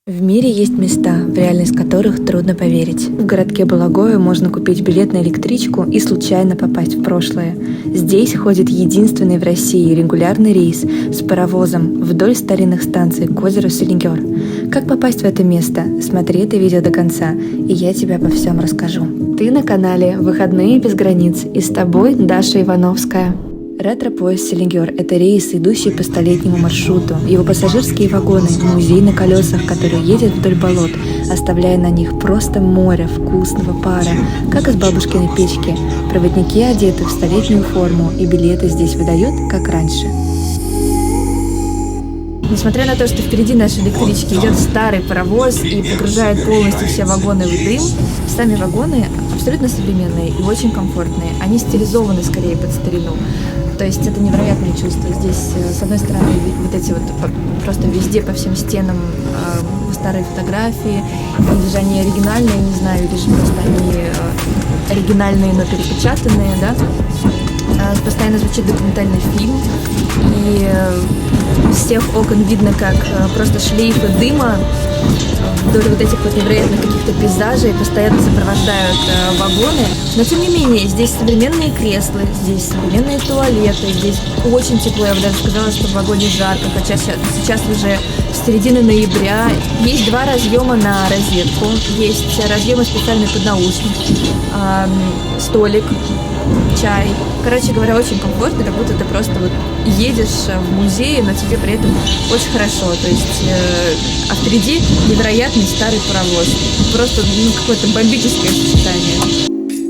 В мире есть места, в реальность которых трудно поверить. В городке Балагое можно купить билет на электричку и случайно попасть в прошлое. Здесь ходит единственный в России регулярный рейс с паровозом вдоль старинных станций к озеру Селигер. Как попасть в это место? Смотри это видео до конца, и я тебе обо всем расскажу. Ты на канале «Выходные без границ», и с тобой Даша Ивановская. Ретро-поезд «Селигер» — это рейс, идущий по столетнему маршруту. Его пассажирские вагоны — музей на колесах, который едет вдоль болот, оставляя на них просто море вкусного пара, как из бабушкиной печки. Проводники одеты в столетнюю форму, и билеты здесь выдают, как раньше. Несмотря на то, что впереди нашей электрички идет старый паровоз и погружает полностью все вагоны в дым, сами вагоны абсолютно современные и очень комфортные. Они стилизованы скорее под старину. То есть это невероятное чувство. Здесь, с одной стороны, вот эти вот просто везде по всем стенам старые фотографии, или же они оригинальные, не знаю, или же просто они оригинальные, но перепечатанные, да. Постоянно звучит документальный фильм, и из всех окон видно, как просто шлейфы дыма вдоль вот этих вот невероятных каких-то пейзажей постоянно сопровождают вагоны. Но тем не менее, здесь современные кресла, здесь современные туалеты, здесь очень тепло. Я бы даже сказала, что в вагоне жарко, хотя сейчас уже середина ноября. Есть два разъема на розетку, есть разъемы специальные под наушники, столик, чай. Короче говоря, очень комфортно, как будто ты просто вот едешь в музей, но тебе при этом очень хорошо. То есть, а впереди невероятный старый паровоз. Просто какое-то бомбическое сочетание.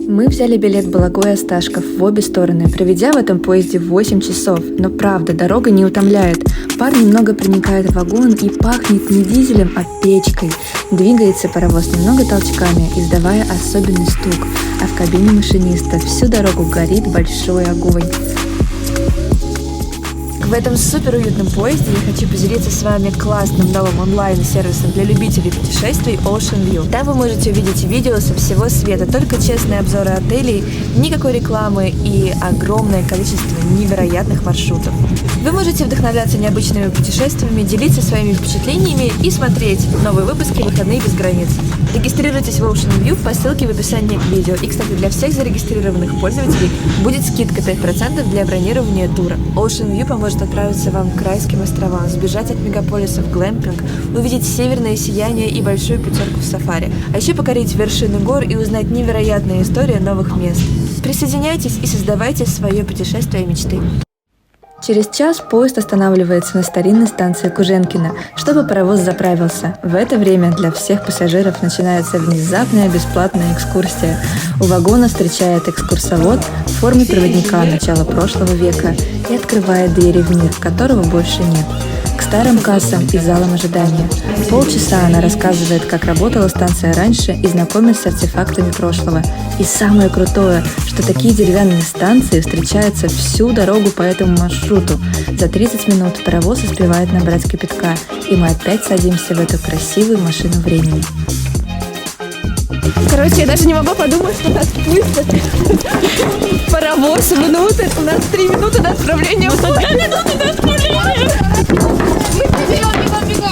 Мы взяли билет Балагое-Осташков в обе стороны, проведя в этом поезде 8 часов. Но правда, дорога не утомляет. Пар немного проникает в вагон и пахнет не дизелем, а печкой. Двигается паровоз немного толчками, издавая особенный стук, а в кабине машиниста всю дорогу горит большой огонь. В этом суперуютном поезде я хочу поделиться с вами классным новым онлайн-сервисом для любителей путешествий Ocean View. Там вы можете увидеть видео со всего света, только честные обзоры отелей, никакой рекламы и огромное количество невероятных маршрутов. Вы можете вдохновляться необычными путешествиями, делиться своими впечатлениями и смотреть новые выпуски «Выходные без границ». Регистрируйтесь в Ocean View по ссылке в описании к видео. И, кстати, для всех зарегистрированных пользователей будет скидка 5% для бронирования тура. Ocean View поможет отправиться вам к райским островам, сбежать от мегаполиса в глэмпинг, увидеть северное сияние и большую пятерку в сафари, а еще покорить вершины гор и узнать невероятные истории новых мест. Присоединяйтесь и создавайте свое путешествие мечты. Через час поезд останавливается на старинной станции Куженкино, чтобы паровоз заправился. В это время для всех пассажиров начинается внезапная бесплатная экскурсия. У вагона встречает экскурсовод в форме проводника начала прошлого века и открывает двери в мир, которого больше нет. К старым кассам и залам ожидания. Полчаса она рассказывает, как работала станция раньше, и знакомит с артефактами прошлого. И самое крутое, что такие деревянные станции встречаются всю дорогу по этому маршруту. За 30 минут паровоз успевает набрать кипятка, и мы опять садимся в эту красивую машину времени. Короче, я даже не могу подумать, что нас пустят. Паровоз внутрь. У нас 3 минуты до отправления. 2 минуты до отправления.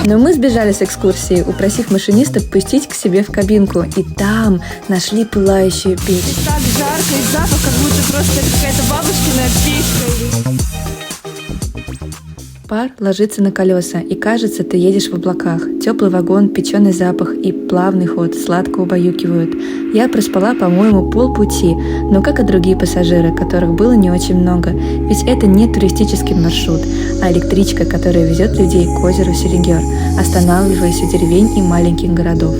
Но мы сбежали с экскурсии, упросив машиниста пустить к себе в кабинку. И там нашли пылающую печь. И так жарко, и запах, как будто просто какая-то бабушкиная печка. Пар ложится на колеса, и кажется, ты едешь в облаках. Теплый вагон, печеный запах и плавный ход сладко убаюкивают. Я проспала, по-моему, полпути, но как и другие пассажиры, которых было не очень много. Ведь это не туристический маршрут, а электричка, которая везет людей к озеру Селигер, останавливаясь у деревень и маленьких городов.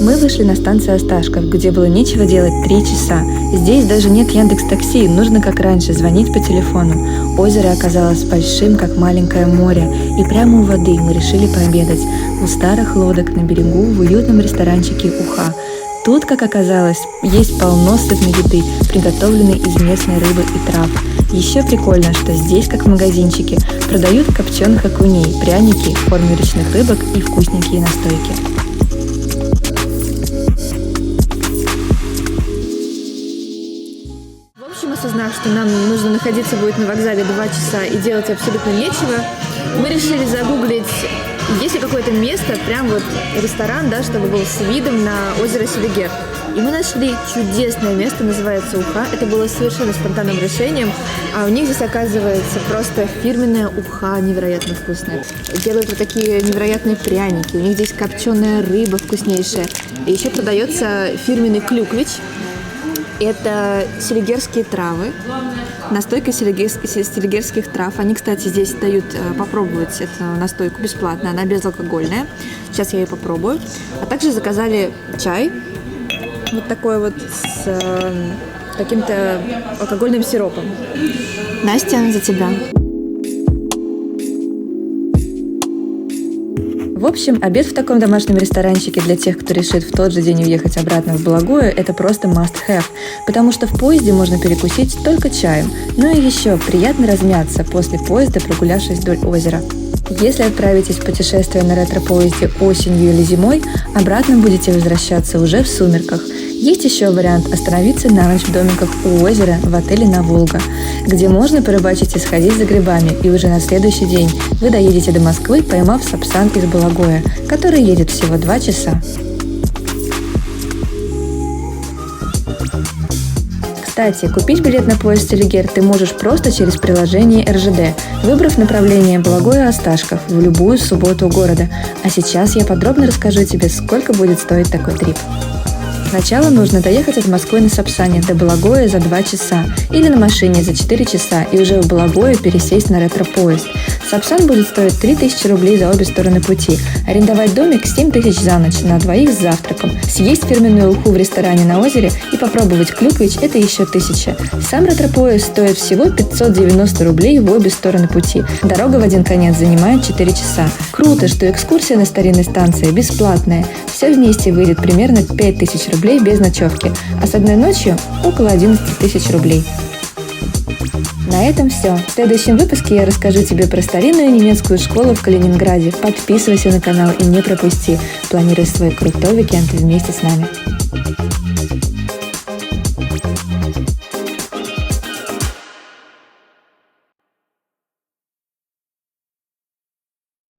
Мы вышли на станцию Осташков, где было нечего делать 3 часа. Здесь даже нет Яндекс.Такси, нужно как раньше звонить по телефону. Озеро оказалось большим, как маленькое море, и прямо у воды мы решили пообедать у старых лодок на берегу в уютном ресторанчике «Уха». Тут, как оказалось, есть полно сытной еды, приготовленной из местной рыбы и трав. Еще прикольно, что здесь, как в магазинчике, продают копченых окуней, пряники в форме речных рыбок и вкусненькие настойки. Осознав, что нам нужно находиться будет на вокзале 2 часа и делать абсолютно нечего, мы решили загуглить Есть ли какое-то место, прям вот ресторан, да, чтобы был с видом на озеро Селигер? И мы нашли чудесное место, называется Уха. Это было совершенно спонтанным решением. А у них здесь, оказывается, просто фирменная уха невероятно вкусная. Делают вот такие невероятные пряники. У них здесь копченая рыба вкуснейшая. И еще продается фирменный клюквич. Это селигерские травы. Настойка селигерских трав. Они, кстати, здесь дают попробовать эту настойку бесплатно. Она безалкогольная. Сейчас я ее попробую. А также заказали чай. Вот такой вот с каким-то алкогольным сиропом. Настя, за тебя. В общем, обед в таком домашнем ресторанчике для тех, кто решит в тот же день уехать обратно в Благое, это просто must-have, потому что в поезде можно перекусить только чаем, ну и еще приятно размяться после поезда, прогулявшись вдоль озера. Если отправитесь в путешествие на ретро-поезде осенью или зимой, обратно будете возвращаться уже в сумерках. Есть еще вариант остановиться на ночь в домиках у озера в отеле «На Волга», где можно порыбачить и сходить за грибами, и уже на следующий день вы доедете до Москвы, поймав Сапсан из Балагоя, который едет всего 2 часа. Кстати, купить билет на поезд Селигер ты можешь просто через приложение РЖД, выбрав направление Благое-Осташков в любую субботу города. А сейчас я подробно расскажу тебе, сколько будет стоить такой трип. Сначала нужно доехать от Москвы на Сапсане до Балагоя за 2 часа или на машине за 4 часа и уже в Балагое пересесть на ретро-поезд. Сапсан будет стоить 3000 рублей за обе стороны пути. Арендовать домик 7000 за ночь на двоих с завтраком. Съесть фирменную уху в ресторане на озере и попробовать клюквич – это еще 1000. Сам ретро-поезд стоит всего 590 рублей в обе стороны пути. Дорога в один конец занимает 4 часа. Круто, что экскурсия на старинной станции бесплатная. Все вместе выйдет примерно 5000 рублей без ночевки, а с одной ночью около 11 000 рублей. На этом все. В следующем выпуске я расскажу тебе про старинную немецкую школу в Калининграде. Подписывайся на канал и не пропусти. Планируй свой крутой уикенд вместе с нами.